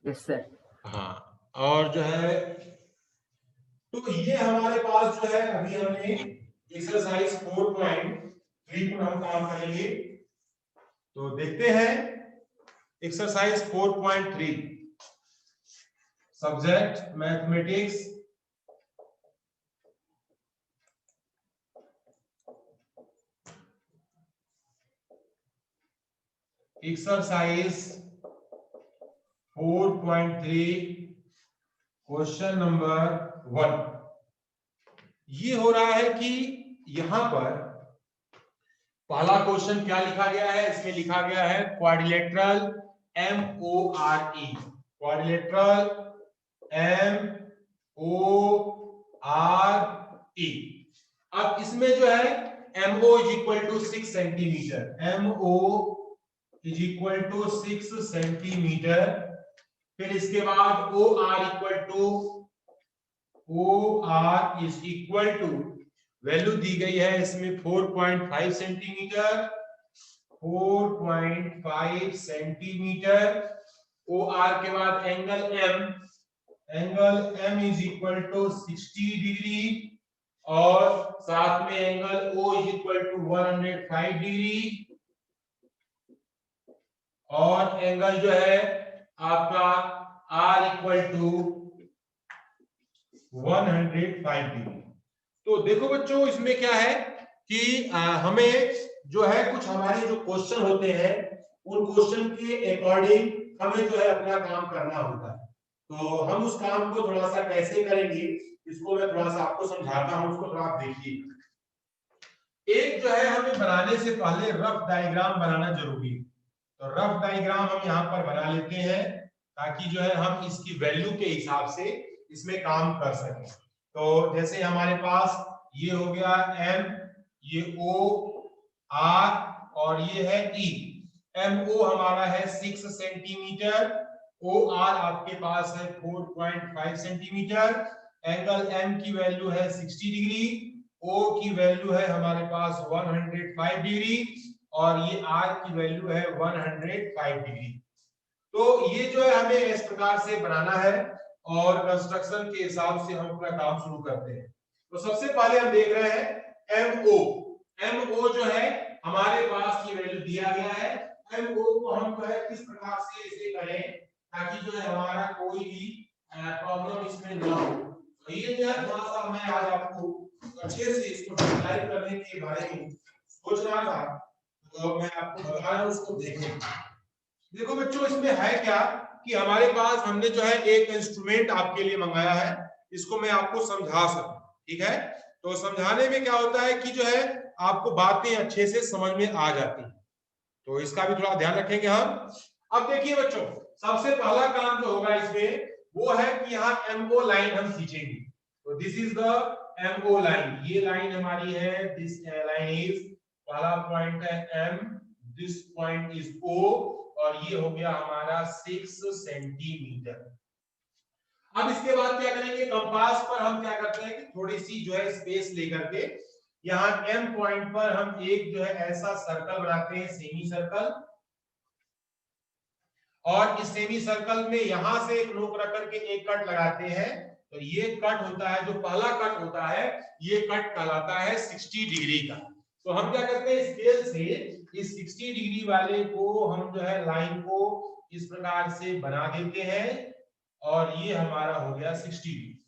Yes sir. हाँ, और जो है तो ये हमारे पास जो है अभी हमने एक्सरसाइज 4.3 पर हम काम करेंगे। तो देखते हैं exercise 4.3 subject mathematics. Exercise 4.3 question number 1। ये हो रहा है कि यहां पर पहला क्वेश्चन क्या लिखा गया है, इसमें लिखा गया है क्वाड्रिलेटरल MORE, क्वाड्रिलेटरल MORE। अब इसमें जो है MO is equal to 6 centimetre, MO is equal to 6 centimetre. फिर इसके बाद OR is equal to value दी गई है इसमें 4.5 सेंटीमीटर, 4.5 सेंटीमीटर। OR के बाद angle M is equal to 60 degree और साथ में angle O is equal to 105 degree और एंगल जो है आपका R इक्वल टू 105 डिग्री। तो देखो बच्चों इसमें क्या है कि हमें जो है कुछ हमारे जो क्वेश्चन होते हैं उन क्वेश्चन के अकॉर्डिंग हमें जो है अपना काम करना होता है। तो हम उस काम को थोड़ा सा कैसे करेंगे इसको मैं थोड़ा सा आपको समझाता हूं, उसको थोड़ा आप देखिए। एक जो है हमें बनाने से पहले रफ डायग्राम बनाना जरूरी है। तो रफ डायग्राम हम यहाँ पर बना लेते हैं ताकि जो है हम इसकी वैल्यू के हिसाब से इसमें काम कर सकें। तो जैसे हमारे पास ये हो गया M, ये O R और ये है E। MO हमारा है 6 सेंटीमीटर, OR आपके पास है 4.5 सेंटीमीटर, एंगल M की वैल्यू है 60 डिग्री, O की वैल्यू है हमारे पास 105 डिग्री और ये R की वैल्यू है 105 डिग्री। तो ये जो है हमें इस प्रकार से बनाना है और कंस्ट्रक्शन के हिसाब से हम अपना काम शुरू करते हैं। तो सबसे पहले हम देख रहे हैं MO जो है हमारे पास ये वैल्यू दिया गया है। MO को हम जो है किस प्रकार से इसे करें ताकि जो है हमारा कोई भी प्रॉब्लम इसमें ना हो। तो ये जो है थोड़ा सा मैं आज आपको अच्छे से इसको डिस्क्राइब करने के बारे में सोच रहा था, तो मैं आपको बता रहा हूं, उसको देखें। देखो बच्चों इसमें है क्या कि हमारे पास हमने जो है एक इंस्ट्रूमेंट आपके लिए मंगाया है, इसको मैं आपको समझा सकूं, ठीक है। तो समझाने में क्या होता है कि जो है आपको बातें अच्छे से समझ में आ जाती हैं, तो इसका भी थोड़ा ध्यान रखेंगे हम। अब देखिए बच्चों सबसे पहला काम जो होगा इसमें वो है कि यहाँ MO लाइन हम खींचेंगे। तो this is the MO line, ये लाइन हमारी है, दिस लाइन इज, पहला पॉइंट है M, this point is O और ये हो गया हमारा 6 सेंटीमीटर। अब इसके बाद क्या करेंगे, कंपास पर हम क्या करते हैं कि थोड़ी सी जो है स्पेस लेकर के यहाँ M पॉइंट पर हम एक जो है ऐसा सर्कल बनाते हैं, सेमी सर्कल, और इस सेमी सर्कल में यहां से एक नोक रख करके एक कट लगाते हैं। तो ये कट होता है, जो पहला कट होता है ये कट कहलाता है 60 डिग्री का। तो हम क्या करते हैं, स्केल से इस 60 डिग्री वाले को हम जो है लाइन को इस प्रकार से बना देते हैं और ये हमारा हो गया 60 डिग्री।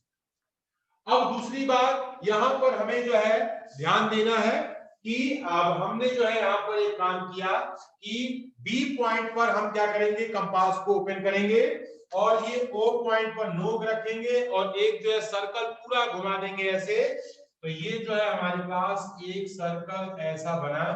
अब दूसरी बात यहां पर हमें जो है ध्यान देना है कि अब हमने जो है यहां पर एक काम किया कि बी पॉइंट पर हम क्या करेंगे, कंपास को ओपन करेंगे और ये ओ पॉइंट पर नोक रखेंगे और एक जो है सर्कल पूरा घुमा देंगे ऐसे। तो ये जो है हमारे पास एक सर्कल ऐसा बना।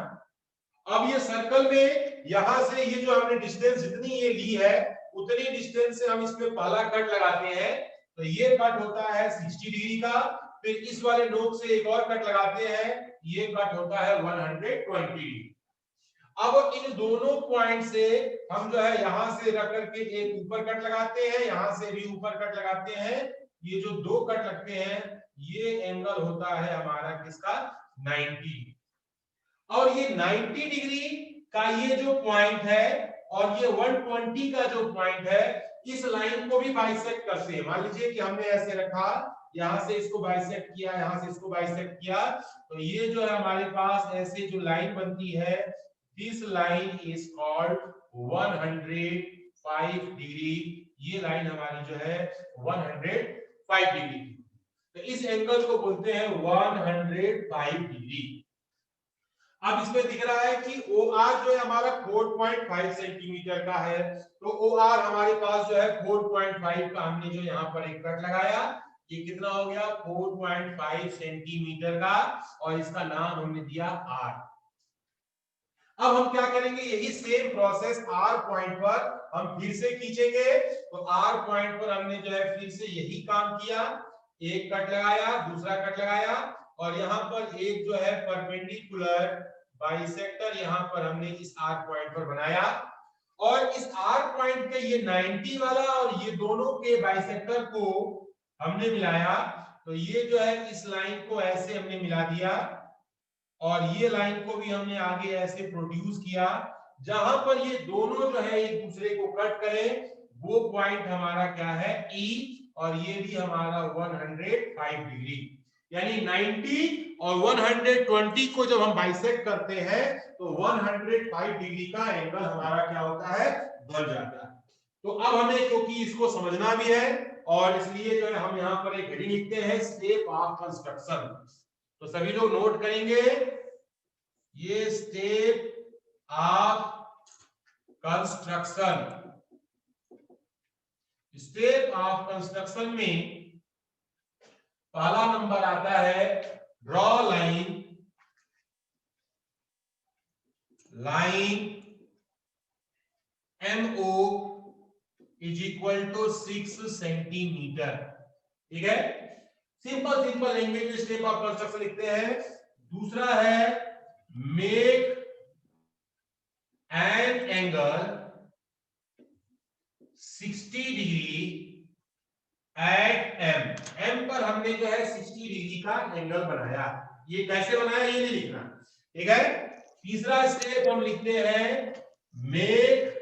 अब ये सर्कल में यहां से ये जो हमने डिस्टेंस जितनी ये ली है उतनी डिस्टेंस से हम इसमें पहला कट लगाते हैं। तो ये कट होता है 60 डिग्री का। फिर इस वाले नोक से एक और कट लगाते हैं, ये कट होता है 120 डिग्री। अब इन दोनों पॉइंट से हम जो है यहां से रख करके एक ऊपर कट लगाते हैं, यहां से भी ऊपर कट लगाते हैं। ये जो दो कट लगते हैं ये एंगल होता है हमारा किसका, 90। और ये 90 डिग्री का ये जो पॉइंट है और ये 120 का जो पॉइंट है इस लाइन को भी बाइसेक्ट करते हैं। मान लीजिए कि हमने ऐसे रखा, यहां से इसको बाइसेक्ट किया, यहां से इसको बाइसेक्ट किया, तो ये जो है हमारे पास ऐसे जो लाइन बनती है, this line is called 105 degree. ये लाइन हमारी जो है 105 डिग्री, तो इस एंगल को बोलते हैं 105 डिग्री। अब इसमें दिख रहा है कि OR जो है हमारा 4.5 सेंटीमीटर का है, तो OR हमारे पास जो है 4.5 का हमने जो यहाँ पर एक कट लगाया, ये कितना हो गया 4.5 सेंटीमीटर का, और इसका नाम हमने दिया R। अब हम क्या करेंगे, यही सेम प्रोसेस R पॉइंट पर हम फिर से खींचेंगे। तो R पॉइंट पर हमने जो है फिर से यही काम किया, एक कट लगाया, दूसरा कट लगाया, और यहाँ पर एक जो है परपेंडिकुलर बाइसेक्टर यहाँ पर हमने इस R पॉइंट पर बनाया, और इस R पॉइंट के ये 90 वाला और ये दोनों के बाइसेक्टर को हमने मिलाया, तो ये जो है इस लाइन को ऐसे हमने मिला दिया, और ये लाइन को भी हमने आगे ऐसे प्रोड्यूस किया, जहां पर ये दोनों जो है एक दूसरे को कट करें, वो पॉइंट हमारा क्या है E, और ये भी हमारा 105 डिग्री। यानी 90 और 120 को जब हम बाइसेक्ट करते हैं तो 105 डिग्री का एंगल हमारा क्या होता है, बन जाता है। तो अब हमें क्योंकि इसको समझना भी है, और इसलिए जो है हम यहाँ पर एक हेडिंग लिखते हैं, स्टेप ऑफ कंस्ट्रक्शन। तो सभी लोग नोट करेंगे, ये step of construction. Step of construction में पहला नंबर आता है draw line MO is equal to 6 centimetre. ठीक है, सिंपल लैंग्वेज में स्टेप ऑफ कंस्ट्रक्शन लिखते हैं। दूसरा है make an angle 60 degree at M पर हमने जो है 60 डिग्री का एंगल बनाया। ये कैसे बनाया ये नहीं लिखना, ठीक है। तीसरा स्टेप हम लिखते हैं make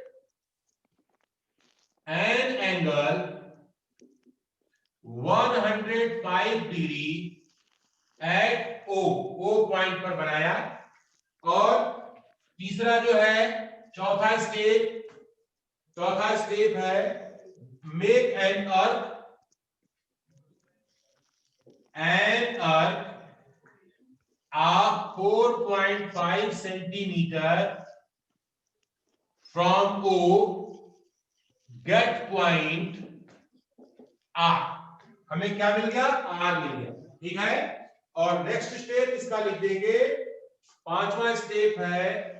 an angle 105 degree at O point पर बनाया। और तीसरा जो है चौथा स्टेप है मेक एन अर्क of 4.5 centimetre from O, get point R। हमें क्या मिल गया, R मिल गया, ठीक है। और नेक्स्ट स्टेप इसका लिख देंगे, पांचवा स्टेप है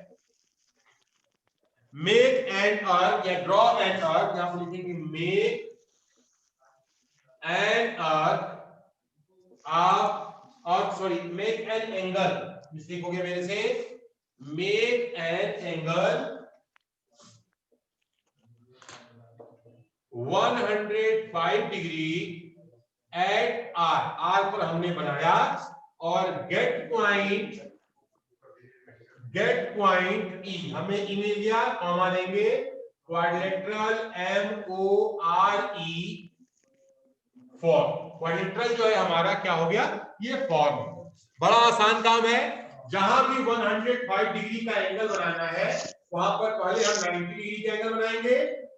मेक एन अर्क या ड्रॉ एन अर्क, यहां पर लिखेंगे मेक एन अर्क ऑफ, और sorry make an angle, mistake हो गया मेरे से, make an angle 105 degree at R पर हमने बनाया, और गेट पॉइंट E, हमें E मिल गया, कॉमा देंगे, क्वाड्रिलेटरल MORE फॉर्म। क्वाड्रिलेटरल जो है हमारा क्या हो गया, ये फॉर्म। बड़ा आसान काम है, जहां भी 105 डिग्री का एंगल बनाना है वहां पर पहले हम 90 डिग्री का एंगल बनाएंगे,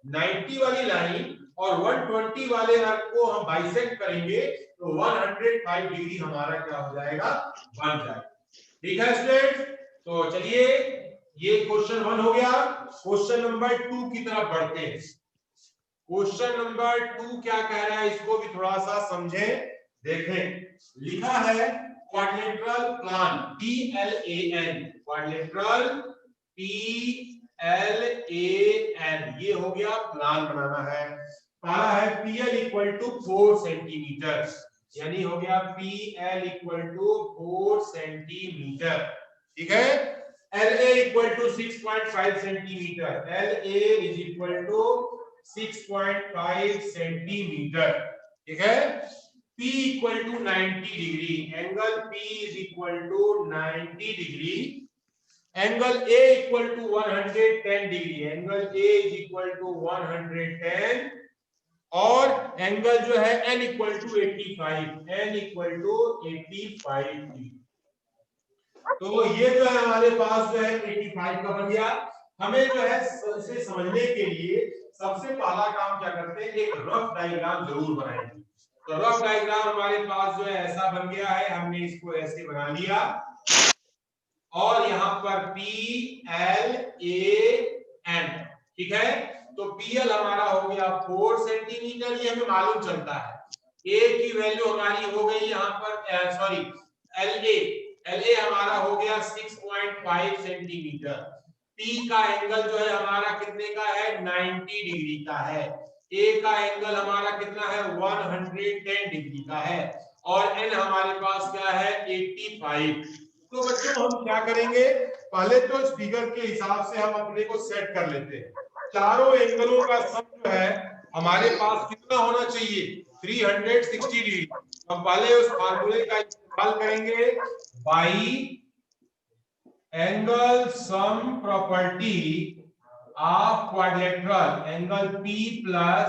90 वाली लाइन और 120 वाले अर्क को हम बाइसेक्ट करेंगे, तो 105 डिग्री हमारा क्या हो जाएगा, बन जाएगा। ठीक है स्टूडेंट, तो चलिए ये क्वेश्चन 1 हो गया। क्वेश्चन नंबर 2 की तरफ बढ़ते हैं। क्वेश्चन नंबर 2 क्या कह रहा है, इसको भी थोड़ा सा समझें, देखें। लिखा है quadrilateral plan, PLAN, quadrilateral PLAN, ये हो गया प्लान बनाना है। पहला है PL इक्वल टू 4 सेंटीमीटर, यानी हो गया PL इक्वल टू 4 सेंटीमीटर, ठीक है। LA equal to 6.5 centimetre, LA is equal to 6.5 centimetre, ठीक है। P equal to 90 degree, angle P is equal to 90 degree, angle A equal to 110 degree, angle A is equal to 110 और angle जो है n equal to 85, n equal to 85 degree. तो ये जो है हमारे पास जो है 85 का बन गया। हमें जो है इसे समझने के लिए सबसे पहला काम क्या करते हैं, एक रफ डायग्राम जरूर बनाएंगे। तो रफ डायग्राम हमारे पास जो है ऐसा बन गया है, हमने इसको ऐसे बना लिया और यहाँ पर P L A N, ठीक है। तो PL हमारा हो गया 4 सेंटीमीटर, ये हमें मालूम चलता है। A की वैल्यू हमारी हो गई यहाँ पर सॉरी LA हमारा हो गया 6.5 सेंटीमीटर। P का एंगल जो है हमारा कितने का है, 90 डिग्री का है। A का एंगल हमारा कितना है, 110 डिग्री का है और N हमारे पास क्या है, 85। तो बच्चों हम क्या करेंगे, पहले तो इस फिगर के हिसाब से हम अपने को सेट कर लेते हैं। चारों एंगलों का सम जो है हमारे पास कितना होना चाहिए, 360 डिग्री। हम पहले उस फार्मूले का इस्तेमाल करेंगे, by angle sum property of quadrilateral, angle P plus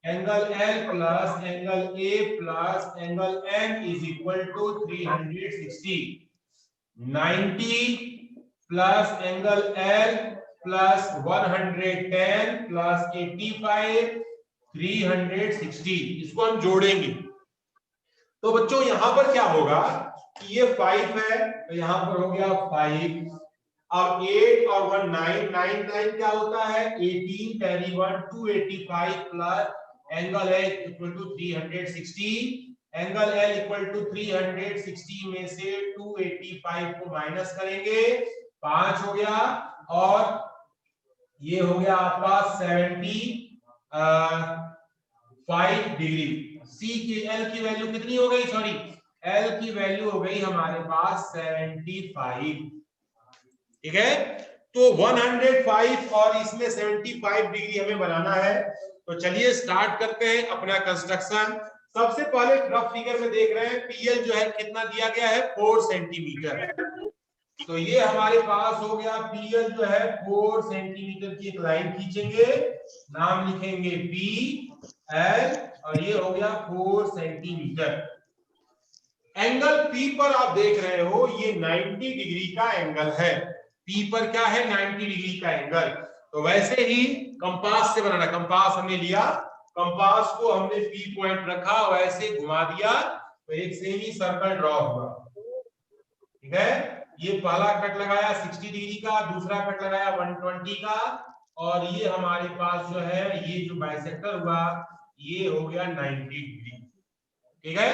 angle L plus angle A plus angle N is equal to 360। 90 plus angle L plus 110 plus 85 360, इसको हम जोड़ेंगे। तो बच्चों यहां पर क्या होगा कि ये 5 है तो यहां पर हो गया 5, अब 8 और 1 9, 9 क्या होता है, 18 कैरी 1 285 प्लस एंगल है equal to 360, angle L equal to 360 में से 285 को माइनस करेंगे, 5 हो गया और ये हो गया आपका 75 डिग्री। C की L की वैल्यू कितनी हो गई, सॉरी L की वैल्यू हो गई हमारे पास 75, ठीक है। तो 105 और इसमें 75 डिग्री हमें बनाना है। तो चलिए स्टार्ट करते हैं अपना कंस्ट्रक्शन। सबसे पहले रफ फिगर में देख रहे हैं PL जो है कितना दिया गया है, 4 सेंटीमीटर। तो ये हमारे पास हो गया PL जो है 4 सेंटीमीटर की एक लाइन खींचेंगे, नाम लिखेंगे PL और ये हो गया 4 सेंटीमीटर। एंगल P पर आप देख रहे हो ये 90 डिग्री का एंगल है, P पर क्या है, 90 डिग्री का एंगल। तो वैसे ही कंपास से बनाना, कंपास हमने लिया, कंपास को हमने P पॉइंट रखा, वैसे घुमा दिया तो एक सेमी सर्कल ड्रॉ हुआ, ठीक है। ये पहला कट लगाया 60 डिग्री का, दूसरा कट लगाया 120 का और ये हमारे पास जो है ये जो बाइसेक्टर हुआ ये हो गया 90 डिग्री, ठीक है।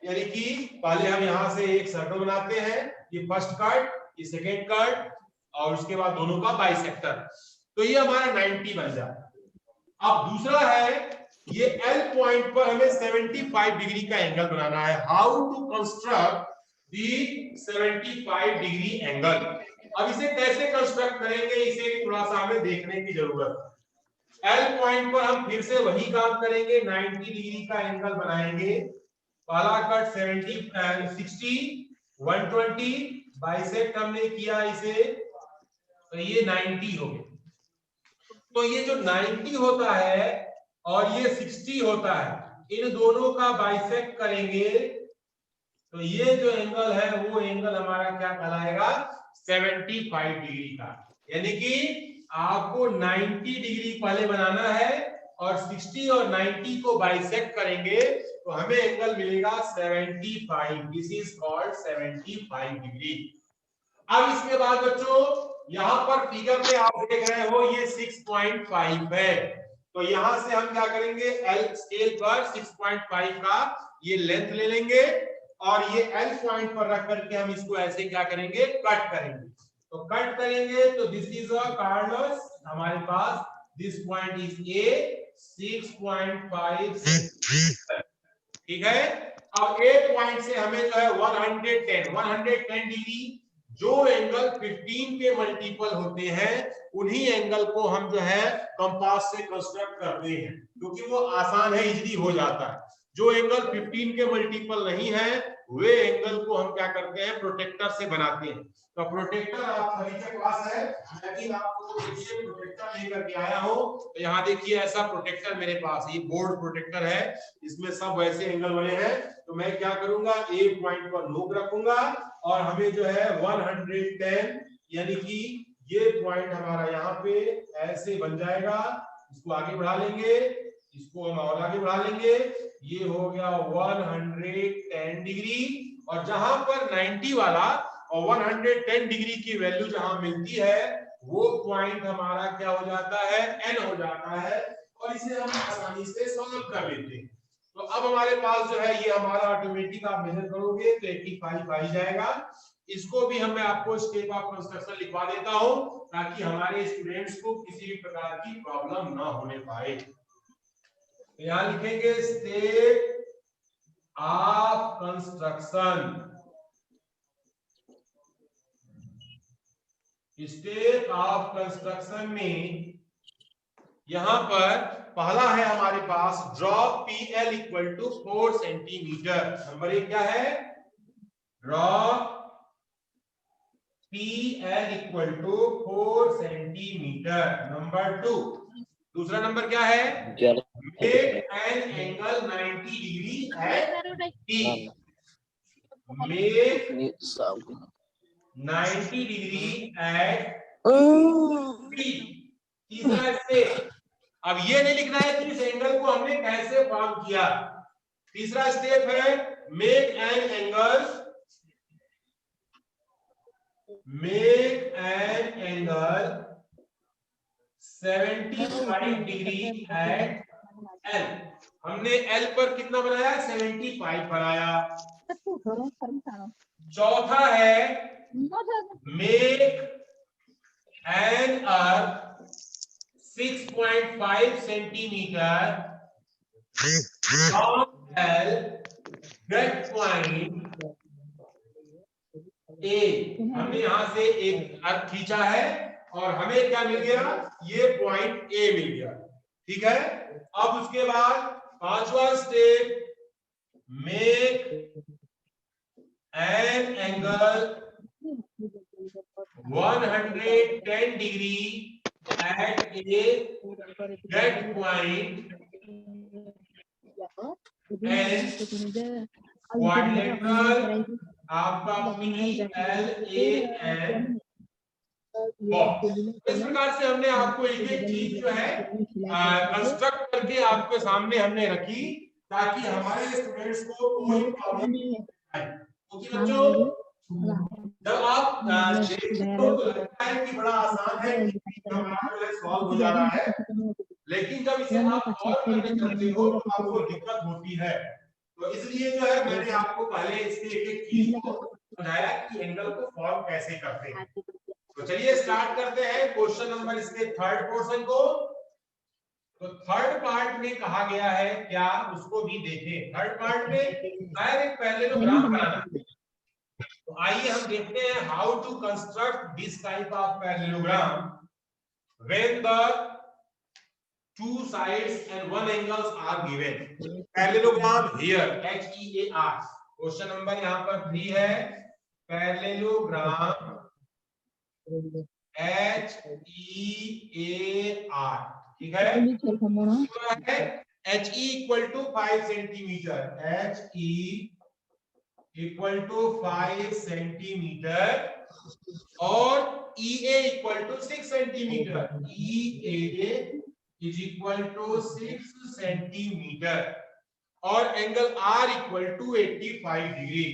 यानी कि पहले हम यहां से एक सर्कल बनाते हैं, ये फर्स्ट कट, ये सेकेंड कट और उसके बाद दोनों का बाइसेक्टर, तो ये हमारा 90 बन जाए। अब दूसरा है ये L पॉइंट पर हमें 75 डिग्री का एंगल बनाना है। How to construct the 75 degree angle. अब इसे कैसे कंस्ट्रक्ट करेंगे, इसे थोड़ा सा हमें देखने की जरूरत है। L पॉइंट पर हम फिर से वही काम करेंगे, 90 डिग्री का एंगल बनाएंगे, पहला कट 60 120 बाइसेक्ट हमने किया इसे, तो ये 90 हो गया। तो ये जो 90 होता है और ये 60 होता है, इन दोनों का बाइसेक्ट करेंगे तो ये जो एंगल है वो एंगल हमारा क्या कहलाएगा, 75 डिग्री का। यानी कि आपको 90 डिग्री पहले बनाना है और 60 और 90 को बाइसेक्ट करेंगे तो हमें एंगल मिलेगा 75, दिस इज कॉल्ड 75 डिग्री। अब इसके बाद बच्चों यहां पर फिगर में आप देख रहे हो ये 6.5 है, तो यहां से हम क्या करेंगे, L स्केल पर 6.5 का ये लेंथ ले लेंगे और ये L पॉइंट पर रख करके हम इसको ऐसे क्या करेंगे, कट करेंगे। तो कट करेंगे तो दिस इज अ कार्डस, हमारे पास this point is A 6.5 centimetre, ठीक है। अब A पॉइंट से हमें जो है 110 डिग्री, जो एंगल 15 के मल्टीपल होते हैं उन्हीं एंगल को हम जो है कंपास से कंस्ट्रक्ट करते हैं, क्योंकि वो आसान है, इजीली हो जाता है। जो एंगल 15 के मल्टीपल नहीं है हुए एंगल को हम क्या करते हैं, प्रोटेक्टर से बनाते हैं। तो प्रोटेक्टर आप सभी के पास है, मैं भी आपको देखिए प्रोटेक्टर लेकर के आया हूं। तो यहाँ देखिए ऐसा प्रोटेक्टर मेरे पास है, ये बोर्ड प्रोटेक्टर है, इसमें सब वैसे एंगल बने हैं। तो मैं क्या करूंगा, ए पॉइंट पर नोक रखूंगा और हमें जो है 110 यानी कि ये पॉइंट हमारा यहाँ पे ऐसे बन जाएगा। इसको आगे बढ़ा लेंगे, इसको हम और आगे बढ़ा लेंगे, ये हो गया 110 डिग्री। और जहां पर 90 वाला और 110 डिग्री की वैल्यू जहां मिलती है वो पॉइंट हमारा क्या हो जाता है, एन हो जाता है। और इसे हम आसानी से सॉल्व कर लेते हैं। तो अब हमारे पास जो है ये हमारा ऑटोमेटिक आप मेजर करोगे तो 85 आ ही जाएगा। इसको भी मैं आपको स्टेप ऑफ कंस्ट्रक्शन लिखवा देता हूं ताकि हमारे स्टूडेंट्स को किसी भी प्रकार की प्रॉब्लम ना होने पाए। तो यहां लिखेंगे step of construction. Step of construction में यहां पर पहला है हमारे पास draw PL equal to 4 centimetre. Number 1 क्या है, draw PL equal to 4 centimetre. Number 2, दूसरा नंबर क्या है, make an angle 90 degree at P। Make 90 degree at P। तीसरा स्टेप, अब ये नहीं लिखना है कि इस एंगल को हमने कैसे फॉर्म किया। तीसरा स्टेप है make an angle 75 degree at L। हमने L पर कितना बनाया, 75 बनाया। चौथा है make N earth 6.5 centimetre from L get point A। हमने यहां से एक अर्थ खींचा है और हमें क्या मिल गया, ये पॉइंट A मिल गया। ठीक है, अब उसके बाद पांचवा step, make an angle 110 degree at A get point and quadrilateral आपका PLAN बॉक्स। इस प्रकार से हमने आपको एक एक चीज जो है कंस्ट्रक्ट करके आपके सामने हमने रखी ताकि हमारे स्टूडेंट्स को कोई प्रॉब्लम नहीं आए। क्योंकि बच्चों जब आप देखते हो तो लगता है कि बड़ा आसान है, हमारा जो है सॉल्व हो जा रहा है, लेकिन जब इसे आप सॉल्व करने चलते हो तो आपको दिक्कत होती है। तो इसलिए जो है मैंने आपको पहले इसके एक एक चीज को समझाया कि एंगल को फॉर्म कैसे करते हैं। तो चलिए स्टार्ट करते हैं क्वेश्चन नंबर इसके थर्ड पोर्शन को। तो थर्ड पार्ट में कहा गया है क्या, उसको भी देखें। थर्ड पार्ट में डायरेक्ट पैरेललोग्राम बनाना। तो आइए हम देखते हैं how to construct this type of parallelogram when the two sides and one angles are given। Parallelogram here HEAR। Question number यहाँ पर 3 है, पैरेललोग्राम HEAR। ठीक है, HE equal to 5 centimetre, HE equal to 5 centimetre और EA equal to 6 centimetre, EA is equal to 6 centimetre और angle R equal to 85 degree.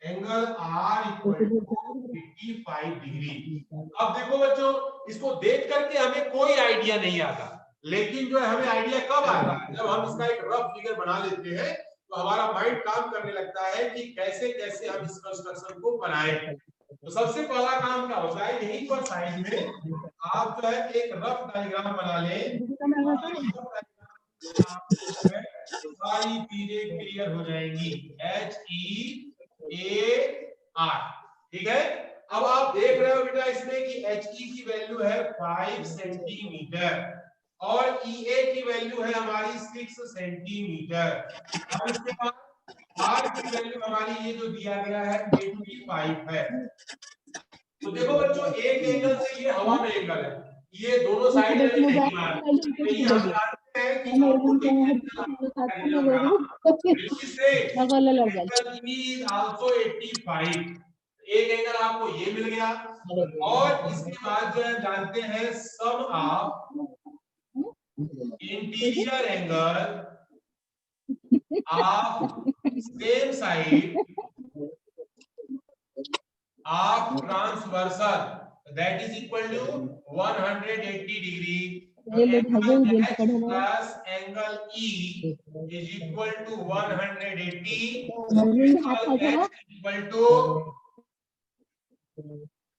Angle R equal to 85 degree. अब देखो बच्चों, इसको देख करके हमें कोई आइडिया नहीं आता, लेकिन जो है हमें आइडिया कब आता है, जब हम इसका एक रफ फिगर बना लेते हैं तो हमारा माइंड काम करने लगता है कि कैसे कैसे हम इस कंस्ट्रक्शन को बनाएं। तो सबसे पहला काम क्या होता है, यहीं पर साइड में आप जो है एक रफ डायग्राम बना लें, सारी चीजें क्लियर हो जाएंगी। HEAR। ठीक है, अब आप देख रहे हो बेटा इसमें कि HE की वैल्यू है 5 सेंटीमीटर और EA की वैल्यू है हमारी 6 सेंटीमीटर। अब इसके बाद आर की वैल्यू हमारी ये जो दिया गया है 85 है। तो देखो बच्चों, एक एंगल से ये हवा में एंगल है, ये दोनों साइड नहीं मान, तो ये हम जानते हैं कि ऑपोजिट एंगल इज आल्सो 85। एक एंगल आपको ये मिल गया, और इसके बाद जो है जानते हैं sum of interior angle of same side of transversal, that is equal to 180 degree. So angle H plus angle E is equal to 180. So angle H is equal to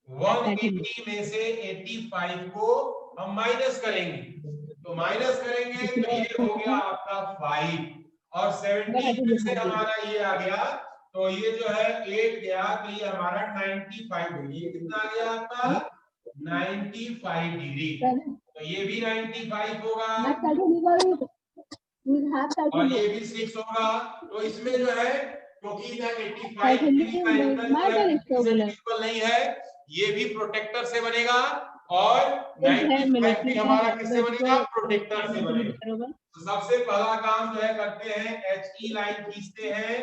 180 में से 85 को हम माइनस करेंगे, तो माइनस करेंगे तो ये हो गया आपका 5, और 17 में से हमारा ये आ गया, तो ये जो है 8 गया, तो ये हमारा 95 डिग्री। ये कितना आ गया आपका 95 डिग्री, तो ये भी 95 होगा और ये भी 6 होगा। तो इसमें जो है क्योंकि 85 डिग्री का एंगल इक्वल नहीं है, ये भी प्रोटेक्टर से बनेगा, और 95 भी हमारा किससे बनेगा, प्रोटेक्टर से बनेगा। तो सबसे पहला काम जो है करते हैं, HE लाइन खींचते हैं,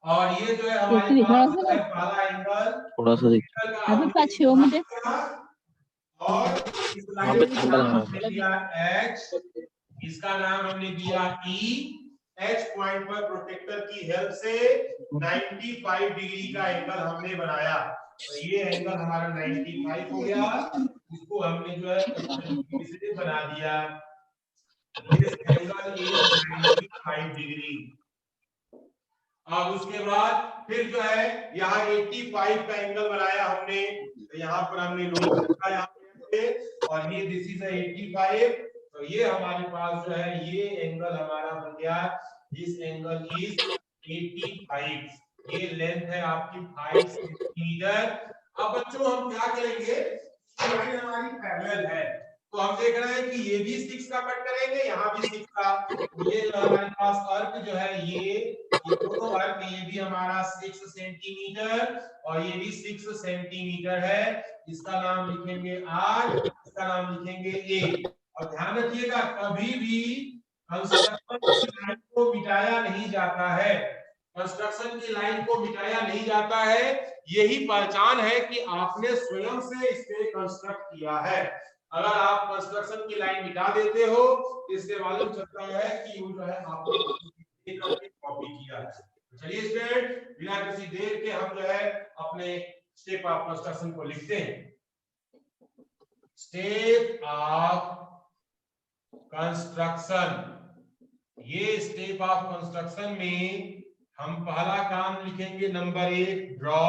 और ये जो है हमारे पास है पहला एंगल, थोड़ा सा अभी पाछे हो मुझे, और इस लाइन का नाम हमने दिया H, इसका नाम हमने दिया E। H पॉइंट पर प्रोटेक्टर की हेल्प से 95 डिग्री का एंगल हमने बनाया, तो ये एंगल हमारा 95 हो गया, इसको हमने जो है से बना दिया, दिस एंगल इज 95 डिग्री। अब उसके बाद फिर जो है यहाँ 85 का एंगल बनाया हमने, तो यहाँ पर हमने नोट रखा यहाँ पे, और ये दिस इज 85, तो ये हमारे पास जो है ये एंगल हमारा बन गया, दिस एंगल इज 85, ये लेंथ है आपकी 5 सेंटीमीटर। अब बच्चों हम क्या करेंगे, लाइन हमारी पैरेलल है, तो हम देख रहे हैं कि ये भी 6 का कट करेंगे, यहाँ भी 6 का, तो ये जो हमारे पास अर्क जो है ये दोनों अर्क, ये भी हमारा 6 सेंटीमीटर और ये भी 6 सेंटीमीटर है, इसका नाम लिखेंगे R, इसका नाम लिखेंगे A। और ध्यान रखिएगा कभी भी कंस्ट्रक्शन की लाइन को मिटाया नहीं जाता है, कंस्ट्रक्शन की लाइन को मिटाया नहीं जाता है, यही पहचान है कि आपने स्वयं से इसे कंस्ट्रक्ट किया है। अगर आप कंस्ट्रक्शन की लाइन मिटा देते हो तो इससे मालूम चलता है कि वो जो है आपने कॉपी किया है। चलिए स्टूडेंट, बिना किसी देर के हम जो है अपने स्टेप ऑफ कंस्ट्रक्शन को लिखते हैं। स्टेप ऑफ कंस्ट्रक्शन, ये स्टेप ऑफ कंस्ट्रक्शन में हम पहला काम लिखेंगे number 1, draw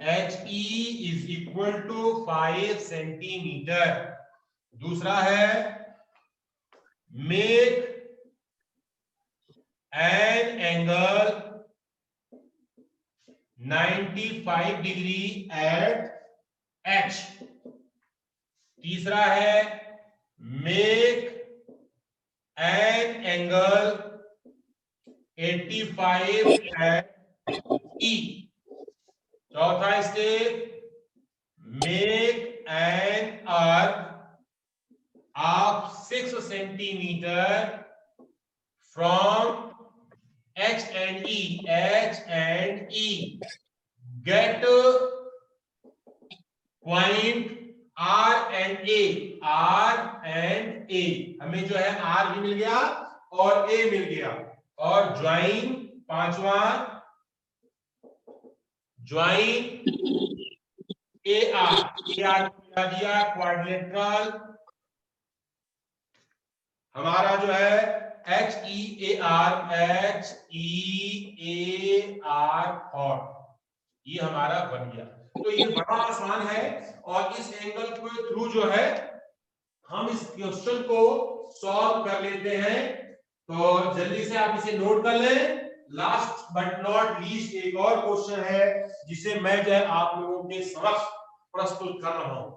HE is equal to 5 centimetre. दूसरा है make an angle 95 degree at H। तीसरा है make an angle 85 at E। चौथा step make an arc of 6 centimetre from H and E, get point R and A, हमें जो है R भी मिल गया और A मिल गया, और ज्वाइन पांचवा ज्वाइन AR मिला दिया क्वाड्रिलेटरल, हमारा जो है HEAR और ये हमारा बन गया। तो ये बड़ा आसान है, और इस एंगल के थ्रू जो है हम इस क्वेश्चन को सॉल्व कर लेते हैं। तो जल्दी से आप इसे नोट कर लें। लास्ट बट नॉट लीस्ट एक और क्वेश्चन है जिसे मैं जो है आप लोगों के समक्ष प्रस्तुत कर रहा हूं।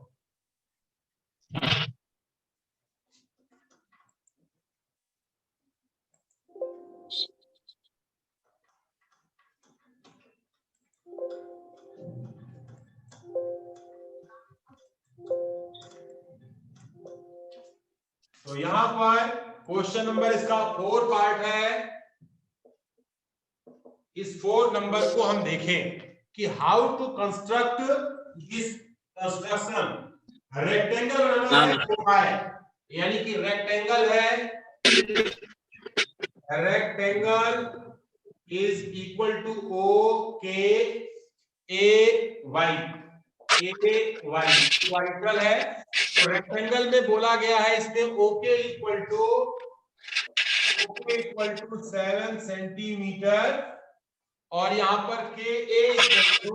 यहां पर क्वेश्चन नंबर इसका 4 पार्ट है। इस 4 नंबर को हम देखें कि how to construct this construction. Rectangle बनाना है 4 यानी कि रेक्टेंगल है, rectangle is equal to O K A Y, A Y equal है। तो रेक्टेंगल में बोला गया है इसमें ओके इक्वल टू 7 सेंटीमीटर और यहां पर के ए इक्वल टू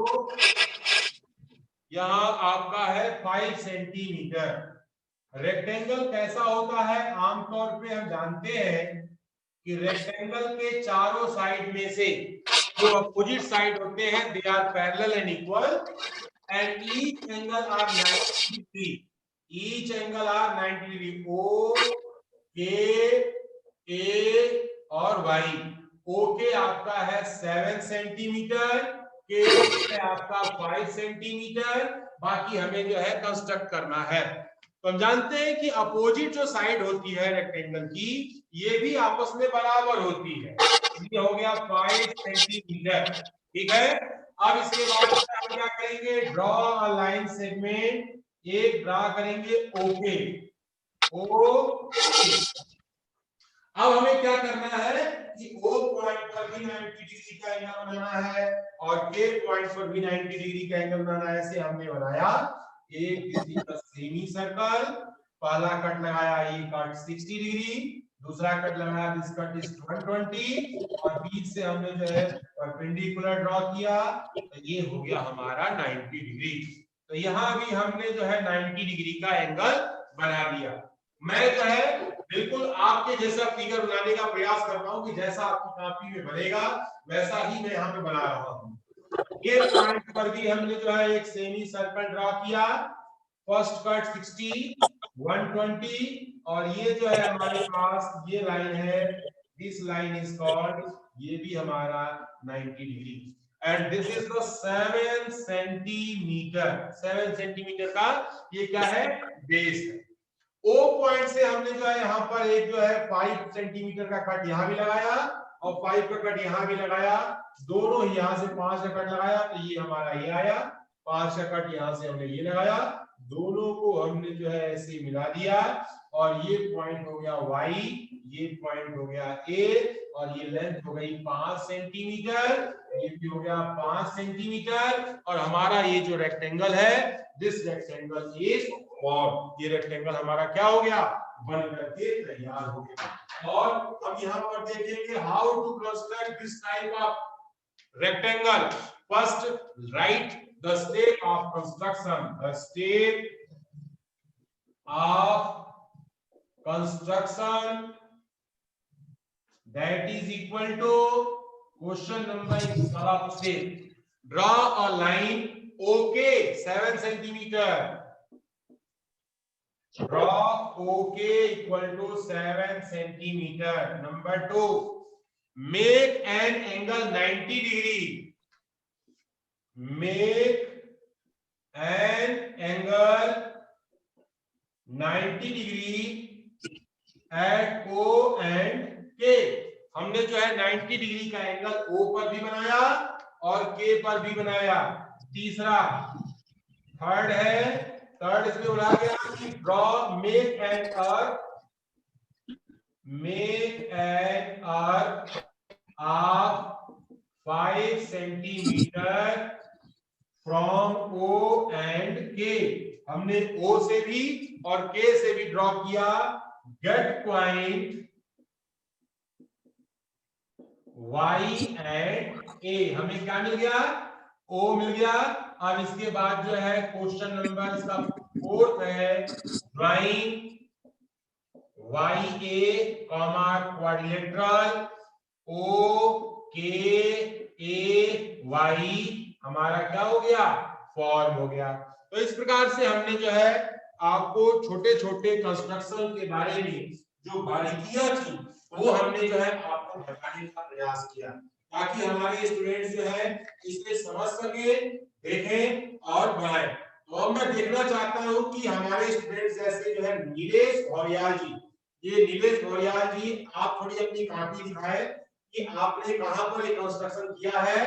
यहां आपका है 5 सेंटीमीटर। रेक्टेंगल कैसा होता है, आमतौर पे हम जानते हैं कि रेक्टेंगल के चारों साइड में से जो अपोजिट साइड होते हैं they are parallel and equal and each angle are 90 degree, each angle are 90 degree. O K A और वाई। ओके आपका है 7 सेंटीमीटर, के है आपका 5 सेंटीमीटर। बाकी हमें जो है कंस्ट्रक्ट करना है। तो हम जानते हैं कि अपोजिट जो साइड होती है रेक्टेंगल की ये भी आपस में बराबर होती है। ये हो गया 5 सेंटीमीटर, ठीक है। अब इसके बाद हम क्या करेंगे, ड्रॉ अ लाइन सेगमेंट, एक ड्रा करेंगे ओके, ओ। अब हमें क्या करना है कि O पॉइंट पर भी 90 डिग्री का एंगल बनाना है और K पॉइंट पर भी 90 डिग्री का एंगल बनाना है। ऐसे हमने बनाया एक सेमी सर्कल, पहला कट लगाया ये कट 60 डिग्री, दूसरा कट लगाया दिस कट इज 120 और बीच से हमने जो है परपेंडिकुलर ड्रॉ किया तो ये हो गया हमारा 90 डिग्री। तो यहाँ भी हमने जो है 90 डिग्री का एंगल बना दिया। मैं जो है बिल्कुल आपके जैसा फिगर बनाने का प्रयास कर रहा हूं कि जैसा आपकी कॉपी में बनेगा वैसा ही मैं यहाँ पे बना रहा हूं। ये पॉइंट पर भी हमने जो है एक सेमी सर्कल ड्रॉ किया, फर्स्ट कट 60, 120 और ये जो है हमारे पास ये लाइन है, दिस लाइन इज कॉल्ड, ये भी हमारा 90 degree and this is the 7 centimetre. 7 centimetre का ये क्या है, बेस है। O पॉइंट से हमने जो है यहाँ पर एक जो है 5 सेंटीमीटर का कट यहाँ भी लगाया और 5 का कट यहाँ भी लगाया, दोनों ही यहाँ से 5 का कट लगाया तो ये हमारा ये आया, 5 का कट यहाँ से हमने ये लगाया, दोनों को हमने जो है ऐसे मिला दिया और ये पॉइंट हो गया Y, ये पॉइंट हो गया A और ये लेंथ हो गई 5 सेंटीमीटर, ये भी हो गया 5 सेंटीमीटर और हमारा ये जो रेक्टेंगल है दिस रेक्टेंगल इज और ये रेक्टेंगल हमारा क्या हो गया, बन करके तैयार हो गया। और हम यहाँ पर देखेंगे how to construct this type of rectangle. First write the step of construction, the step of construction that is equal to question number is step. Draw a line OK 7 centimeter. Draw OK equal to 7 centimeter. Number 2, make an angle 90 degree. Make an angle 90 degree at O and K। हमने जो है 90 degree का angle O पर भी बनाया और K पर भी बनाया। तीसरा थर्ड है, थर्ड इसमें बोला गया कि draw make an arc of 5 centimetre from O and K। हमने O से भी और K से भी ड्रॉ किया। Get point Y and A, हमें क्या मिल गया, O मिल गया। अब इसके बाद जो है क्वेश्चन नंबर इसका 4 है, drawing YA comma quadrilateral OKAY, हमारा क्या हो गया, फॉर्म हो गया। तो इस प्रकार से हमने जो है आपको छोटे छोटे कंस्ट्रक्शन के बारे में जो बारीकियां थी वो हमने जो है आपको बताने का प्रयास किया ताकि हमारे स्टूडेंट्स जो है इसे समझ सके, देखें और बनाएं। तो अब मैं देखना चाहता हूं कि हमारे स्टूडेंट्स जैसे जो है नीलेश भौरियाल जी, ये नीलेश भौरियाल जी, आप थोड़ी अपनी कॉपी दिखाएं कि आपने कहां पर एक कंस्ट्रक्शन किया है,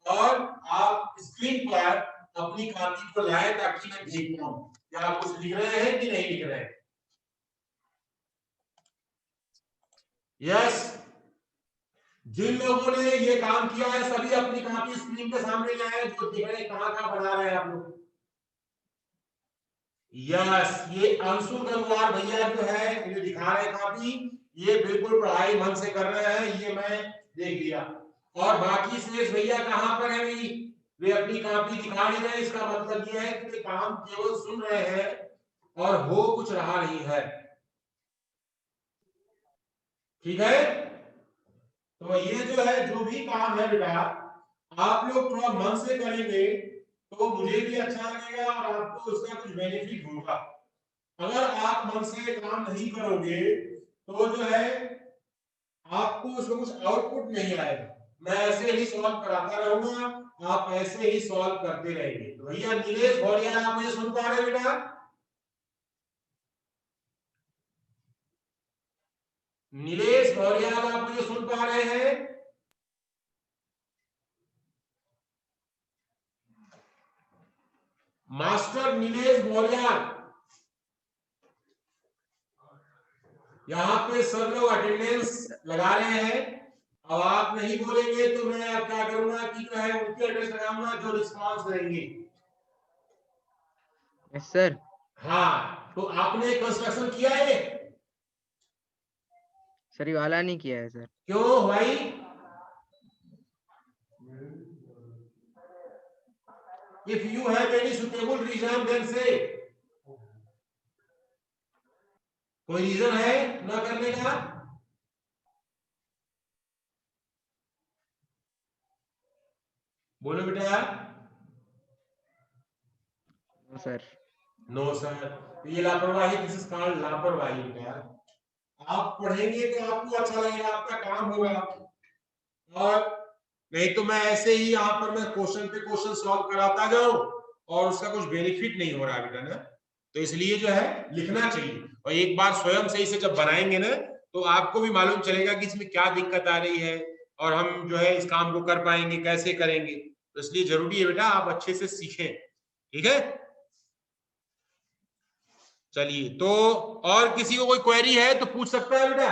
और आप स्क्रीन पर अपनी कॉपी को लाएं ताकि मैं देख पाऊं कि आप कुछ लिख रहे हैं कि नहीं लिख रहे हैं। यस, जिन लोगों ने ये काम किया है सभी अपनी कॉपी स्क्रीन के सामने लाए, जो दिख रहे कहां कहां बना रहे हैं आप लोग। यस, ये अंशु गंगवार भैया जो है जो दिखा रहे कॉपी, ये बिल्कुल पढ़ाई मन से कर रहे हैं, ये मैं देख लिया। और बाकी सुरेश भैया कहां पर है भाई, वे अपनी कॉपी दिखा नहीं रहे, इसका मतलब ये है कि काम केवल सुन रहे हैं और हो कुछ रहा नहीं है। ठीक है, तो ये जो है जो भी काम है बेटा, आप लोग थोड़ा मन से करेंगे तो मुझे भी अच्छा लगेगा और आपको उसका कुछ बेनिफिट होगा। अगर आप मन से काम नहीं करोगे तो जो है आपको उसमें कुछ आउटपुट नहीं आएगा। मैं ऐसे ही सॉल्व कराता रहूंगा, आप ऐसे ही सॉल्व करते रहेंगे। तो भैया नीलेश भौरिया, आप मुझे सुन पा रहे हैं बेटा? नीलेश भौरिया, आप मुझे सुन पा रहे हैं? मास्टर नीलेश भौरिया, यहाँ पे सब लोग अटेंडेंस लगा रहे हैं। अब आप नहीं बोलेंगे तो मैं अब क्या करूंगा कि जो है उनके एड्रेस लगाऊंगा जो रिस्पांस देंगे। Yes sir. हाँ, तो आपने कंस्ट्रक्शन किया है? सर ये वाला नहीं किया है सर। क्यों भाई? If you have any suitable reason, then say. कोई रीजन है ना करने का? बोलो बेटा। No sir. नो सर, ये लापरवाही, दिस इज कॉल्ड लापरवाही बेटा। आप पढ़ेंगे तो आपको अच्छा लगेगा, आपका काम होगा, और नहीं तो मैं ऐसे ही यहाँ पर मैं क्वेश्चन पे क्वेश्चन सॉल्व कराता जाऊं और उसका कुछ बेनिफिट नहीं हो रहा बेटा ना। तो इसलिए जो है लिखना चाहिए, और एक बार स्वयं से इसे जब बनाएंगे ना तो आपको भी मालूम चलेगा कि इसमें क्या दिक्कत आ रही है और हम जो है इस काम को कर पाएंगे, कैसे करेंगे। तो इसलिए जरूरी है बेटा आप अच्छे से सीखें। ठीक है, चलिए, तो और किसी को कोई क्वेरी है तो पूछ सकता है बेटा।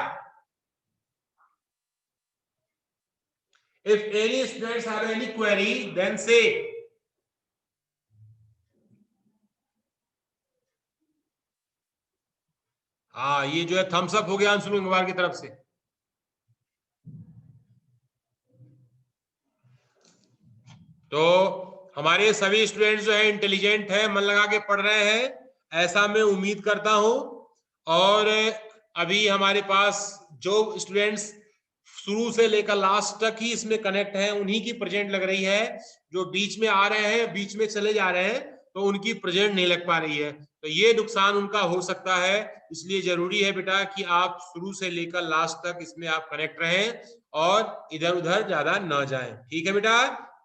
If any students have any query, then say. हाँ, ये जो है थम्स अप हो गया अंशु गंगवार की तरफ से। तो हमारे सभी स्टूडेंट्स जो है इंटेलिजेंट है, मन लगा के पढ़ रहे हैं, ऐसा मैं उम्मीद करता हूं। और अभी हमारे पास जो स्टूडेंट्स शुरू से लेकर लास्ट तक ही इसमें कनेक्ट हैं उन्हीं की प्रेजेंट लग रही है। जो बीच में आ रहे हैं, बीच में चले जा रहे हैं, तो उनकी प्रेजेंट नहीं लग पा रही है, तो ये नुकसान उनका हो सकता है। इसलिए जरूरी है बेटा कि आप शुरू से लेकर लास्ट तक इसमें आप कनेक्ट रहें और इधर उधर ज्यादा न जाएं। ठीक है बेटा,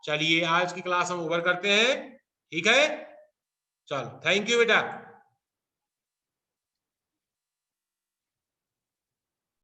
चलिए आज की क्लास हम ओवर करते हैं। ठीक है, चलो, थैंक यू बेटा।